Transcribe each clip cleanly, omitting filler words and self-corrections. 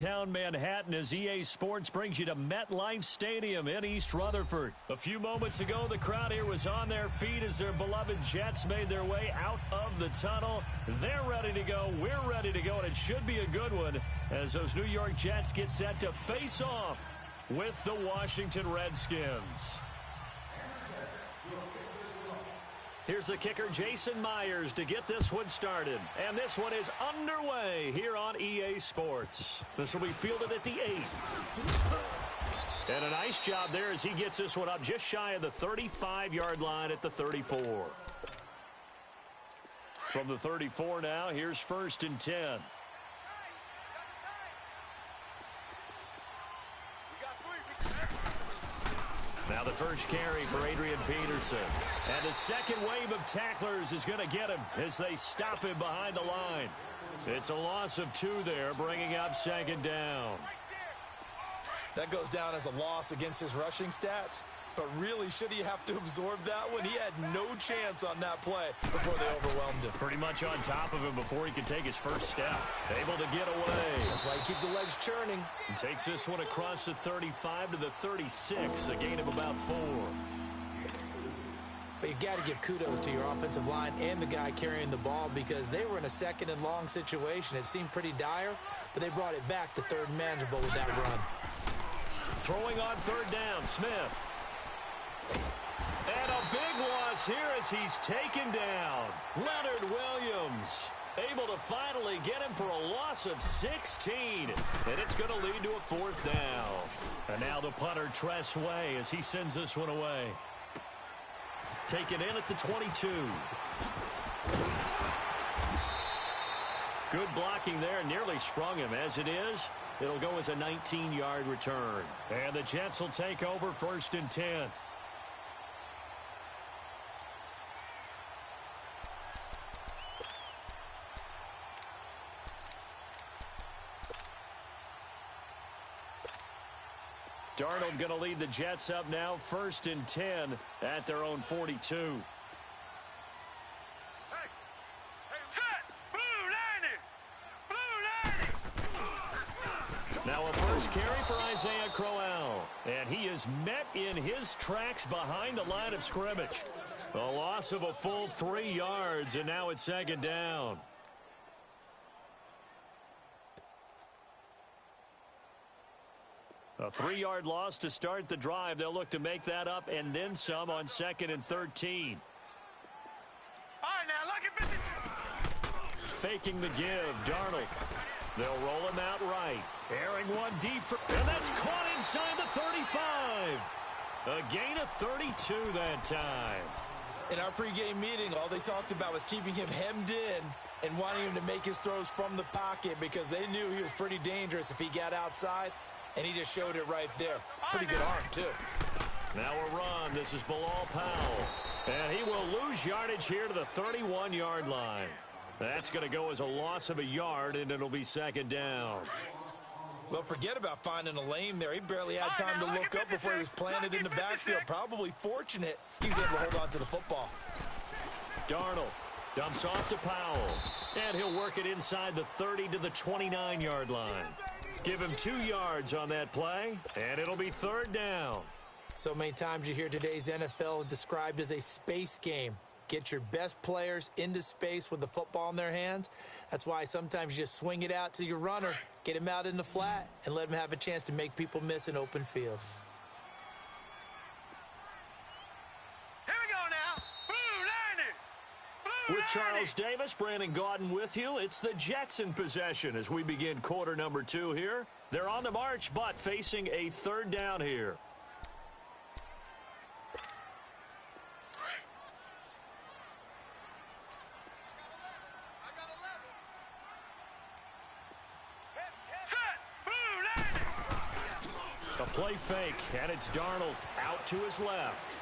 Down Manhattan as EA Sports brings you to MetLife Stadium in East Rutherford. A few moments ago, the crowd here was on their feet as their beloved Jets made their way out of the tunnel. They're ready to go. We're ready to go, and it should be a good one as those New York Jets get set to face off with the Washington Redskins. Here's the kicker, Jason Myers, to get this one started. And this one is underway here on EA Sports. This will be fielded at the 8. And a nice job there as he gets this one up just shy of the 35-yard line at the 34. From the 34 now, here's 1st and 10. Now the first carry for Adrian Peterson. And the second wave of tacklers is going to get him as they stop him behind the line. It's a loss of 2 there, bringing up 2nd down. That goes down as a loss against his rushing stats. But really, should he have to absorb that one? He had no chance on that play before they overwhelmed him. Pretty much on top of him before he could take his first step. Able to get away. That's why you keep the legs churning. And takes this one across the 35 to the 36, a gain of about 4. But you got to give kudos to your offensive line and the guy carrying the ball because they were in a 2nd and long situation. It seemed pretty dire, but they brought it back to 3rd and manageable with that run. Throwing on 3rd down, Smith. And a big loss here as he's taken down. Leonard Williams able to finally get him for a loss of 16. And it's going to lead to a 4th down. And now the punter, Tress Way, as he sends this one away. Taken in at the 22. Good blocking there, nearly sprung him. As it is, it'll go as a 19-yard return. And the Jets will take over 1st and 10. Darnold going to lead the Jets up now, 1st and 10 at their own 42. Now a first carry for Isaiah Crowell. And he is met in his tracks behind the line of scrimmage. A loss of a full 3 yards, and now it's 2nd down. A 3-yard loss to start the drive. They'll look to make that up and then some on 2nd and 13. All right, now look at this. Faking the give, Darnold. They'll roll him out right. Airing one deep, and that's caught inside the 35. A gain of 32 that time. In our pregame meeting, all they talked about was keeping him hemmed in and wanting him to make his throws from the pocket because they knew he was pretty dangerous if he got outside. And he just showed it right there. Pretty good arm, too. Now a run. This is Bilal Powell. And he will lose yardage here to the 31-yard line. That's going to go as a loss of a yard, and it'll be 2nd down. Well, forget about finding a lane there. He barely had time to look up before he was planted in the backfield. Probably fortunate he was able to hold on to the football. Darnold dumps off to Powell. And he'll work it inside the 30 to the 29-yard line. Give him 2 yards on that play, and it'll be 3rd down. So many times you hear today's NFL described as a space game. Get your best players into space with the football in their hands. That's why sometimes you just swing it out to your runner, get him out in the flat, and let him have a chance to make people miss an open field. With Charles Davis, Brandon Gaudin with you. It's the Jets in possession as we begin quarter number 2 here. They're on the march, but facing a 3rd down here. A play fake, and it's Darnold out to his left.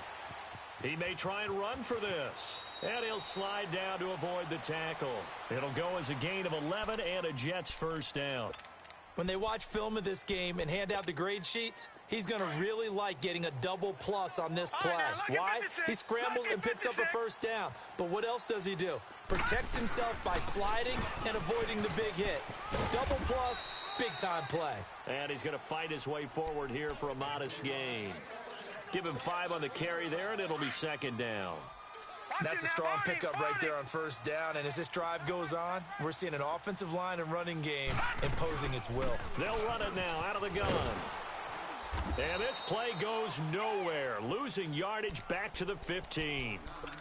He may try and run for this. And he'll slide down to avoid the tackle. It'll go as a gain of 11 and a Jets 1st down. When they watch film of this game and hand out the grade sheets, he's going to really like getting a double plus on this play. Why? He scrambles and picks up a 1st down. But what else does he do? Protects himself by sliding and avoiding the big hit. Double plus Big-time play. And he's going to fight his way forward here for a modest gain. Give him 5 on the carry there, and it'll be second down. That's a strong pickup right there on first down. And as this drive goes on, we're seeing an offensive line and running game imposing its will. They'll run it now out of the gun. And this play goes nowhere. Losing yardage back to the 15.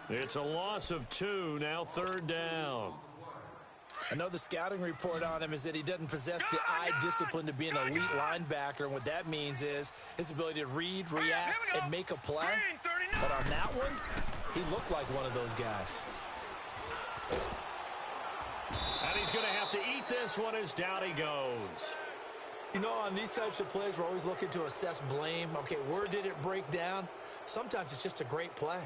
It's a loss of 2, now third down. I know the scouting report on him is that he doesn't possess the eye discipline to be an elite linebacker. And what that means is his ability to read, react, and make a play. But on that one, he looked like one of those guys. And he's going to have to eat this one as down he goes. You know, on these types of plays, we're always looking to assess blame. Okay, where did it break down? Sometimes it's just a great play.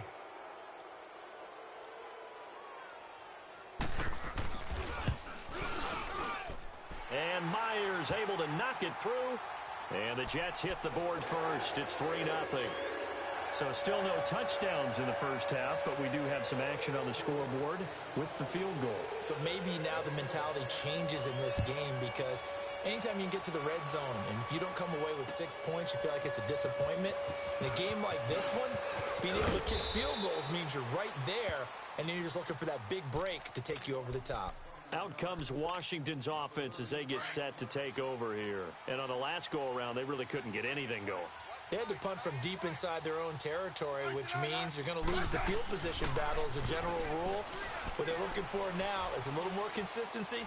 And Myers able to knock it through. And the Jets hit the board first. It's 3-0. So still no touchdowns in the first half, but we do have some action on the scoreboard with the field goal. So maybe now the mentality changes in this game because anytime you can get to the red zone, and if you don't come away with 6 points, you feel like it's a disappointment. In a game like this one, being able to kick field goals means you're right there, and then you're just looking for that big break to take you over the top. Out comes Washington's offense as they get set to take over here. And on the last go-around, they really couldn't get anything going. They had to punt from deep inside their own territory, which means you're going to lose the field position battle as a general rule. What they're looking for now is a little more consistency,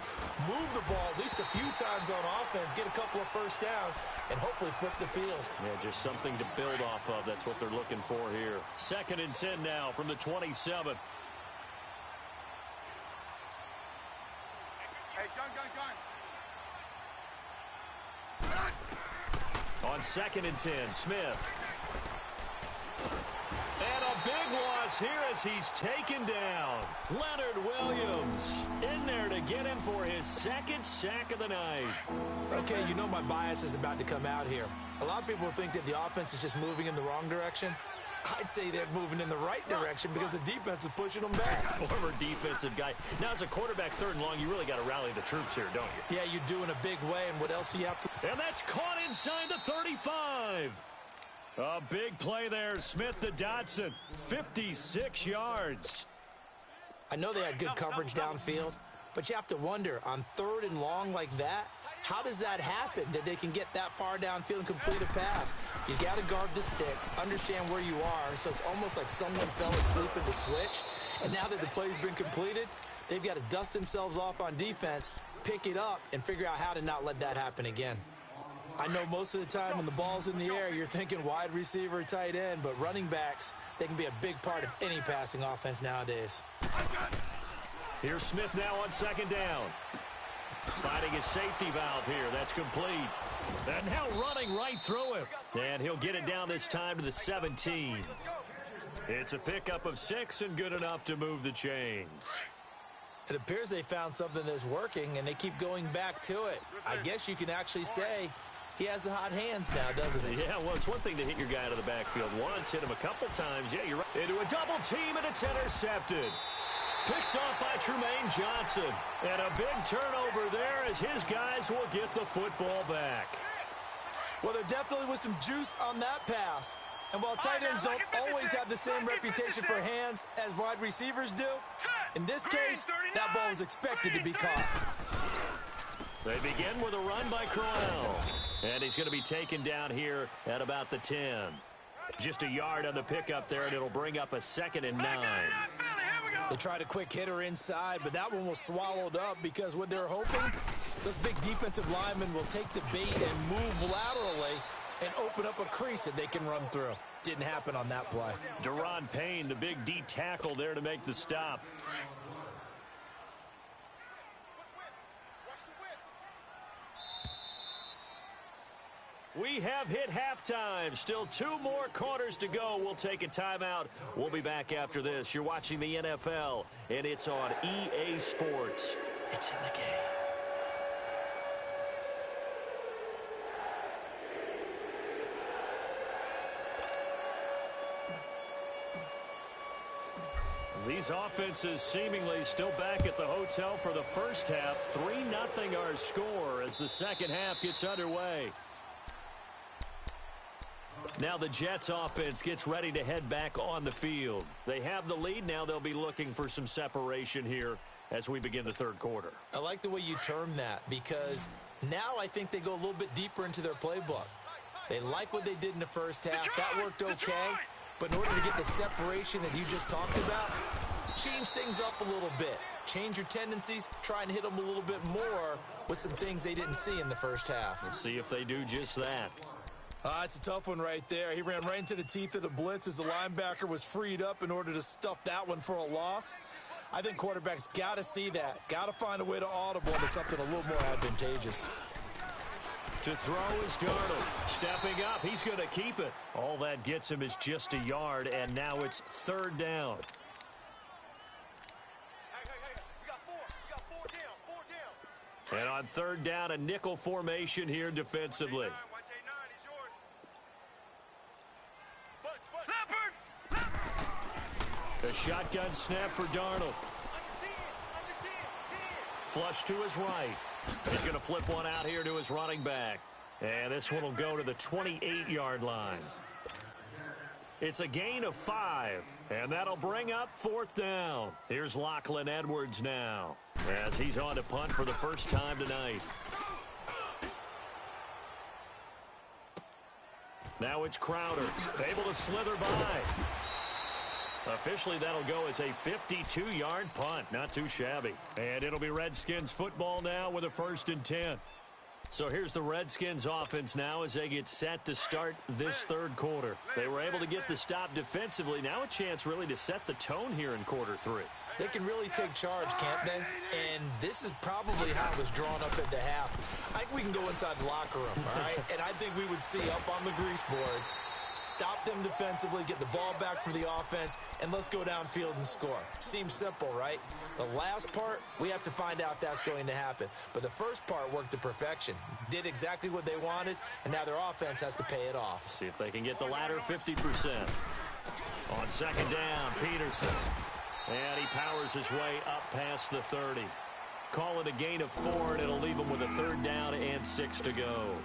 move the ball at least a few times on offense, get a couple of first downs, and hopefully flip the field. Yeah, just something to build off of. That's what they're looking for here. 2nd and 10 now from the 27. Hey, gun. On 2nd and 10, Smith. And a big loss here as he's taken down. Leonard Williams in there to get him for his 2nd sack of the night. Okay, you know my bias is about to come out here. A lot of people think that the offense is just moving in the wrong direction. I'd say they're moving in the right direction because the defense is pushing them back. Former defensive guy. Now, as a quarterback 3rd and long, you really got to rally the troops here, don't you? Yeah, you do in a big way, and what else do you have to... And that's caught inside the 35. A big play there. Smith to Dotson. 56 yards. I know they had good coverage downfield, but you have to wonder, on 3rd and long like that, how does that happen that they can get that far downfield and complete a pass? You got to guard the sticks, understand where you are, so it's almost like someone fell asleep at the switch, and now that the play's been completed, they've got to dust themselves off on defense, pick it up, and figure out how to not let that happen again. I know most of the time when the ball's in the air, you're thinking wide receiver, tight end, but running backs, they can be a big part of any passing offense nowadays. Here's Smith now on 2nd down. Finding his safety valve here. That's complete. And now running right through him. And he'll get it down this time to the 17. It's a pickup of 6 and good enough to move the chains. It appears they found something that's working, and they keep going back to it. I guess you can actually say he has the hot hands now, doesn't he? Yeah, well, it's one thing to hit your guy out of the backfield once, hit him a couple times. Yeah, you're right. Into a double team, and it's intercepted. Picked off by Tremaine Johnson. And a big turnover there as his guys will get the football back. Well, there definitely was some juice on that pass. And while tight ends don't always have the same reputation for hands as wide receivers do, in this case, that ball was expected to be caught. They begin with a run by Crowell. And he's going to be taken down here at about the 10. Just a yard on the pickup there, and it'll bring up a 2nd and 9. They tried a quick hitter inside, but that one was swallowed up because what they're hoping, those big defensive linemen will take the bait and move laterally and open up a crease that they can run through. Didn't happen on that play. Deron Payne, the big D tackle there to make the stop. We have hit halftime. Still 2 more quarters to go. We'll take a timeout. We'll be back after this. You're watching the NFL, and it's on EA Sports. It's in the game. These offenses seemingly still back at the hotel for the first half. 3-0 our score as the second half gets underway. Now the Jets offense gets ready to head back on the field. They have the lead. Now they'll be looking for some separation here as we begin the third quarter. I like the way you term that, because now I think they go a little bit deeper into their playbook. They like what they did in the first half. That worked okay. But in order to get the separation that you just talked about, change things up a little bit. Change your tendencies. Try and hit them a little bit more with some things they didn't see in the first half. We'll see if they do just that. It's a tough one right there. He ran right into the teeth of the blitz as the linebacker was freed up in order to stuff that one for a loss. I think quarterbacks got to see that. Got to find a way to audible into something a little more advantageous. To throw is Darnold. Stepping up, he's going to keep it. All that gets him is just a yard, and now it's third down. You got four down. And on third down, a nickel formation here defensively. Watch A9, it's yours. Leopard! A shotgun snap for Darnold. Under 10. Flush to his right. He's going to flip one out here to his running back. And this one will go to the 28-yard line. It's a gain of 5, and that'll bring up fourth down. Here's Lachlan Edwards now, as he's on to punt for the first time tonight. Now it's Crowder, able to slither by. Officially, that'll go as a 52-yard punt. Not too shabby. And it'll be Redskins football now with a 1st and 10. So here's the Redskins offense now as they get set to start this third quarter. They were able to get the stop defensively. Now a chance really to set the tone here in quarter 3. They can really take charge, can't they? And this is probably how it was drawn up at the half. I think we can go inside the locker room, all right? And I think we would see up on the grease boards, stop them defensively, get the ball back for the offense, and let's go downfield and score. Seems simple, right? The last part, we have to find out that's going to happen. But the first part worked to perfection. Did exactly what they wanted, and now their offense has to pay it off. See if they can get the latter 50%. On second down, Peterson. And he powers his way up past the 30. Call it a gain of 4, and it'll leave him with a third down and 6 to go.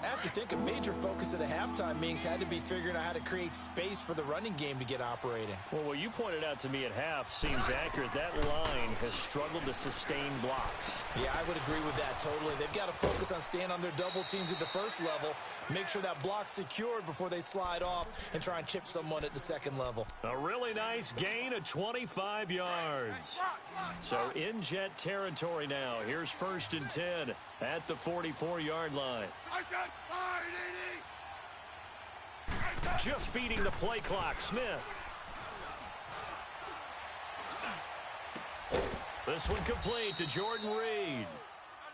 I have to think a major focus of the halftime meetings had to be figuring out how to create space for the running game to get operating. Well, what you pointed out to me at half seems accurate. That line has struggled to sustain blocks. Yeah, I would agree with that totally. They've got to focus on staying on their double teams at the first level, make sure that block's secured before they slide off and try and chip someone at the second level. A really nice gain of 25 yards. So in Jet territory now. Here's 1st and 10 at the 44-yard line. Just beating the play clock, Smith. This one complete to Jordan Reed.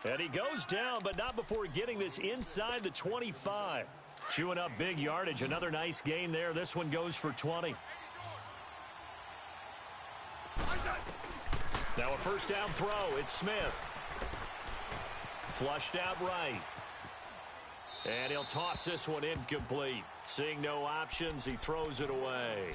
And he goes down, but not before getting this inside the 25. Chewing up big yardage. Another nice gain there. This one goes for 20. Now a first down throw. It's Smith. Flushed out right. And he'll toss this one incomplete. Seeing no options, he throws it away.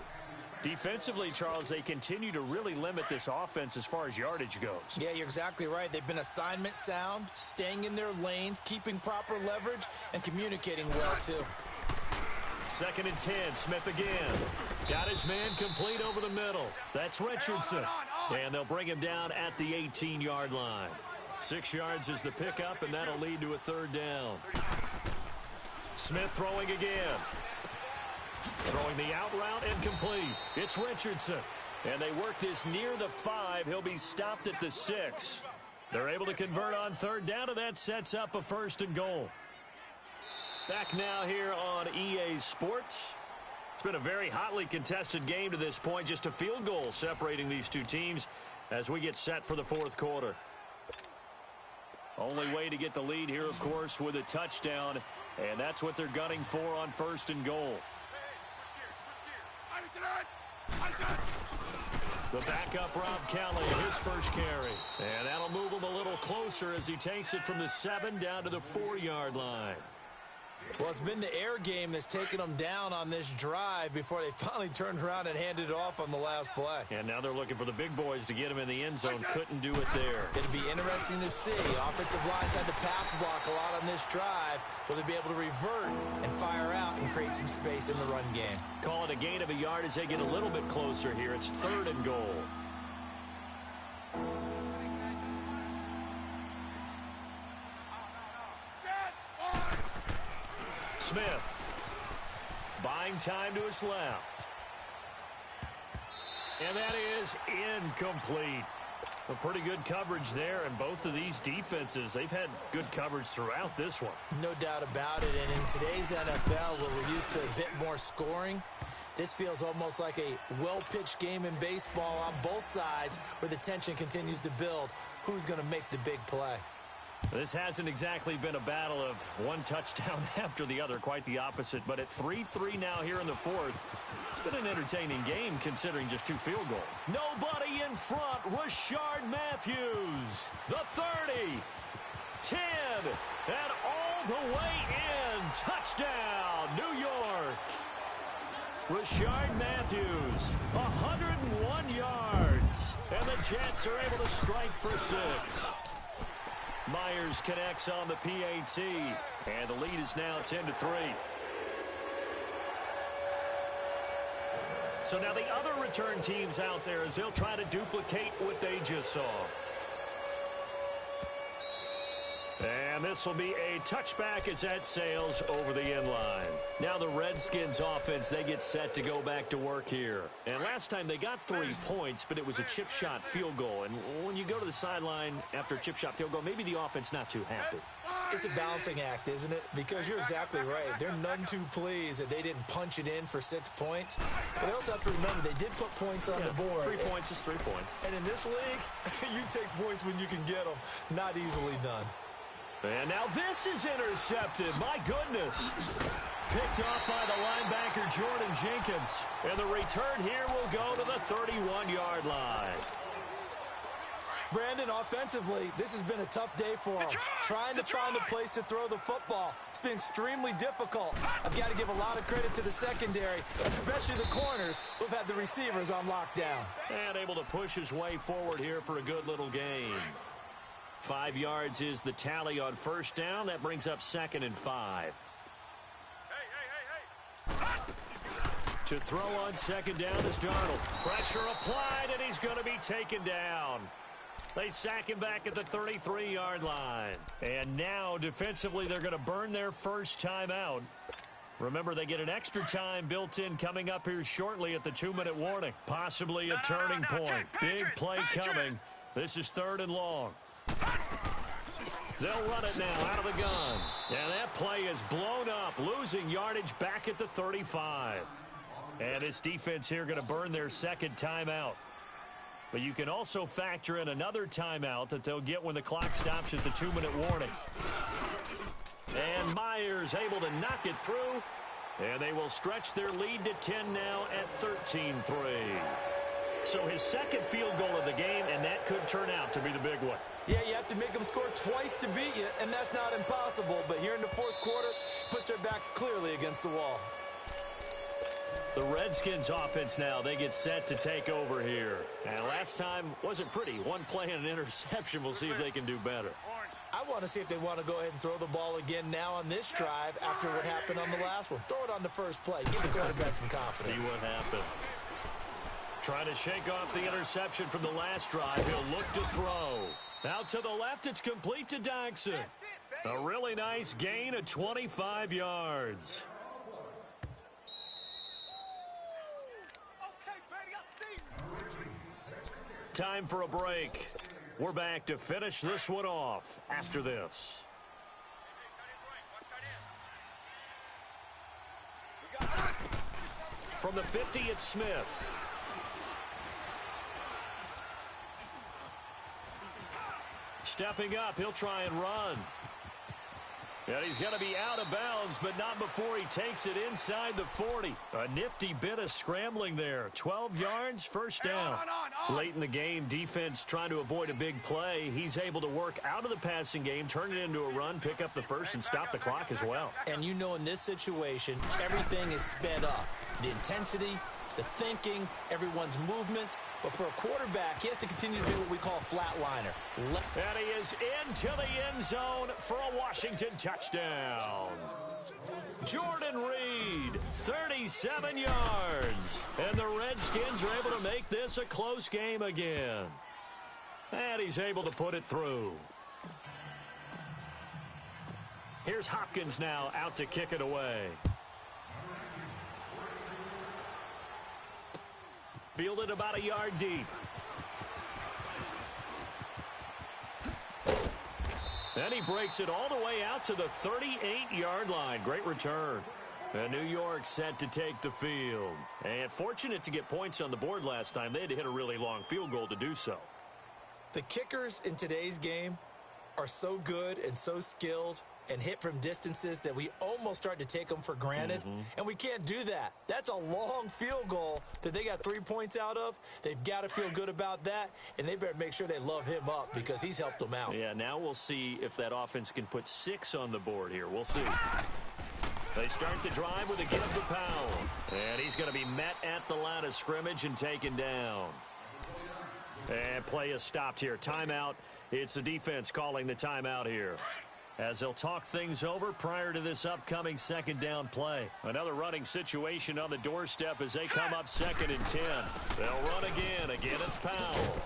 Defensively, Charles, they continue to really limit this offense as far as yardage goes. Yeah, you're exactly right. They've been assignment sound, staying in their lanes, keeping proper leverage, and communicating well, too. 2nd and 10, Smith again. Got his man complete over the middle. That's Richardson. And they'll bring him down at the 18-yard line. 6 yards is the pickup, and that'll lead to a third down. Smith throwing again. Throwing the out route and complete. It's Richardson. And they work this near the 5. He'll be stopped at the 6. They're able to convert on third down, and that sets up a 1st and goal. Back now here on EA Sports. It's been a very hotly contested game to this point. Just a field goal separating these two teams as we get set for the fourth quarter. Only way to get the lead here, of course, with a touchdown. And that's what they're gunning for on 1st and goal. The backup, Rob Kelly, his first carry. And that'll move him a little closer as he takes it from the 7 down to the 4-yard line. Well, it's been the air game that's taken them down on this drive before they finally turned around and handed it off on the last play. And now they're looking for the big boys to get him in the end zone. Couldn't do it there. It'll be interesting to see. Offensive lines had to pass block a lot on this drive. Will they be able to revert and fire out and create some space in the run game? Call it a gain of a yard as they get a little bit closer here. It's 3rd and goal. Smith buying time to his left. And that is incomplete. A pretty good coverage there, and both of these defenses, they've had good coverage throughout this one. No doubt about it, and in today's NFL, where we're used to a bit more scoring, this feels almost like a well-pitched game in baseball on both sides where the tension continues to build. Who's going to make the big play? This hasn't exactly been a battle of one touchdown after the other, quite the opposite. But at 3-3 now here in the 4th, it's been an entertaining game considering just 2 field goals. Nobody in front, Rashard Matthews, the 30, 10, and all the way in. Touchdown, New York. Rashard Matthews, 101 yards, and the Jets are able to strike for 6. Myers connects on the PAT, and the lead is now 10-3. So now the other return teams out there as they'll try to duplicate what they just saw. And this will be a touchback as that sails over the end line. Now the Redskins offense, they get set to go back to work here. And last time they got 3 points, but it was a chip shot field goal. And when you go to the sideline after a chip shot field goal, maybe the offense not too happy. It's a balancing act, isn't it? Because you're exactly right. They're none too pleased that they didn't punch it in for 6 points. But they also have to remember they did put points on the board. 3 points is 3 points. And in this league, you take points when you can get them. Not easily done. And now this is intercepted. My goodness. Picked off by the linebacker, Jordan Jenkins. And the return here will go to the 31-yard line. Brandon, offensively, this has been a tough day for him. Trying to find a place to throw the football. It's been extremely difficult. I've got to give a lot of credit to the secondary, especially the corners who've had the receivers on lockdown. And able to push his way forward here for a good little gain. 5 yards is the tally on first down. That brings up 2nd and 5. To throw on 2nd down is Darnold. Pressure applied, and he's going to be taken down. They sack him back at the 33-yard line. And now, defensively, they're going to burn their first timeout. Remember, they get an extra time built in coming up here shortly at the 2-minute warning. Possibly a turning point. Big play coming. This is 3rd and long. They'll run it now out of the gun. And that play is blown up, losing yardage back at the 35. And this defense here going to burn their 2nd timeout. But you can also factor in another timeout that they'll get when the clock stops at the 2-minute warning. And Myers able to knock it through. And they will stretch their lead to 10 now at 13-3. So his 2nd field goal of the game, and that could turn out to be the big one. Yeah, you have to make them score twice to beat you, and that's not impossible. But here in the 4th quarter, puts their backs clearly against the wall. The Redskins offense now, they get set to take over here. And last time wasn't pretty. One play and an interception. We'll see if they can do better. I want to see if they want to go ahead and throw the ball again now on this drive after what happened on the last one. Throw it on the first play. Give the quarterback some confidence. See what happens. Trying to shake off the interception from the last drive. He'll look to throw. Out to the left, it's complete to Daxon. A really nice gain of 25 yards. Time for a break. We're back to finish this one off after this. From the 50, it's Smith. Stepping up, he'll try and run. And he's going to be out of bounds, but not before he takes it inside the 40. A nifty bit of scrambling there. 12 yards, first down. Late in the game, defense trying to avoid a big play. He's able to work out of the passing game, turn it into a run, pick up the first, and stop the clock as well. And you know in this situation, everything is sped up. The intensity, the thinking, everyone's movements. But for a quarterback, he has to continue to do what we call a flatliner. And he is into the end zone for a Washington touchdown. Jordan Reed, 37 yards. And the Redskins are able to make this a close game again. And he's able to put it through. Here's Hopkins now out to kick it away. Fielded about a yard deep. And he breaks it all the way out to the 38-yard line. Great return. And New York set to take the field. And fortunate to get points on the board last time. They had to hit a really long field goal to do so. The kickers in today's game are so good and so skilled and hit from distances that we almost start to take them for granted. And we can't do that. That's a long field goal that they got 3 points out of. They've got to feel good about that, and they better make sure they love him up because he's helped them out. Yeah, now we'll see if that offense can put 6 on the board here. We'll see. They start the drive with a give to Powell. And he's going to be met at the line of scrimmage and taken down. And play is stopped here. Timeout. It's the defense calling the timeout here, as they'll talk things over prior to this upcoming second down play. Another running situation on the doorstep as they come up 2nd and 10. They'll run again. Again, it's Powell.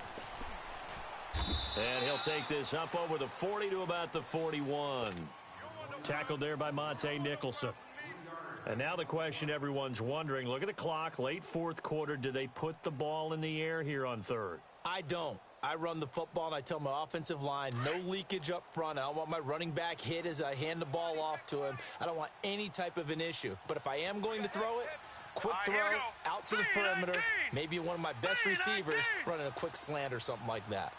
And he'll take this up over the 40 to about the 41. Tackled there by Monte Nicholson. And now the question everyone's wondering, look at the clock, late fourth quarter. Do they put the ball in the air here on third? I don't. I run the football, and I tell my offensive line, no leakage up front. I don't want my running back hit as I hand the ball off to him. I don't want any type of an issue. But if I am going to throw it, quick throw, out to the perimeter, maybe one of my best receivers running a quick slant or something like that.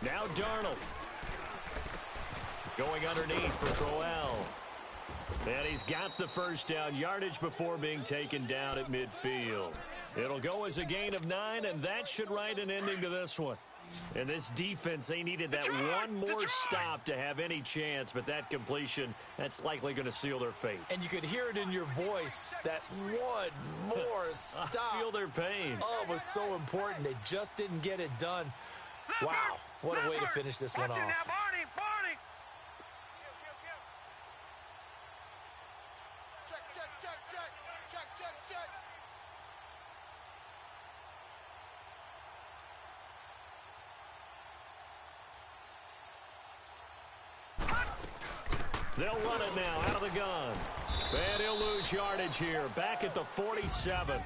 Now Darnold. Going underneath for Crowell. And he's got the first down, yardage before being taken down at midfield. It'll go as a gain of 9, and that should write an ending to this one. And this defense, they needed that one more stop to have any chance, but that completion, that's likely going to seal their fate. And you could hear it in your voice, that one more stop. I feel their pain. Oh, it was so important. They just didn't get it done. Wow, what a way to finish this one off. They'll run it now out of the gun. And he'll lose yardage here. Back at the 47.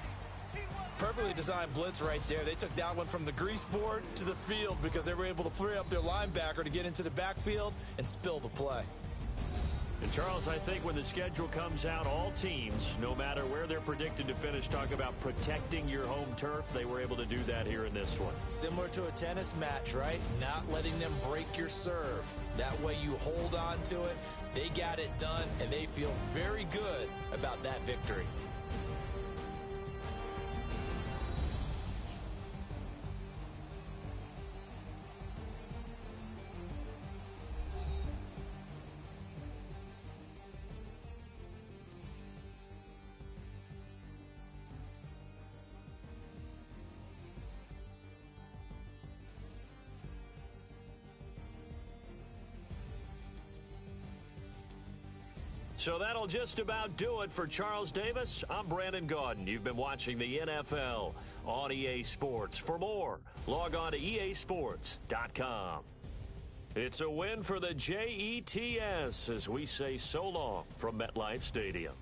Perfectly designed blitz right there. They took that one from the grease board to the field because they were able to free up their linebacker to get into the backfield and spill the play. And, Charles, I think when the schedule comes out, all teams, no matter where they're predicted to finish, talk about protecting your home turf. They were able to do that here in this one. Similar to a tennis match, right? Not letting them break your serve. That way you hold on to it. They got it done, and they feel very good about that victory. So that'll just about do it for Charles Davis. I'm Brandon Gaudin. You've been watching the NFL on EA Sports. For more, log on to easports.com. It's a win for the Jets as we say so long from MetLife Stadium.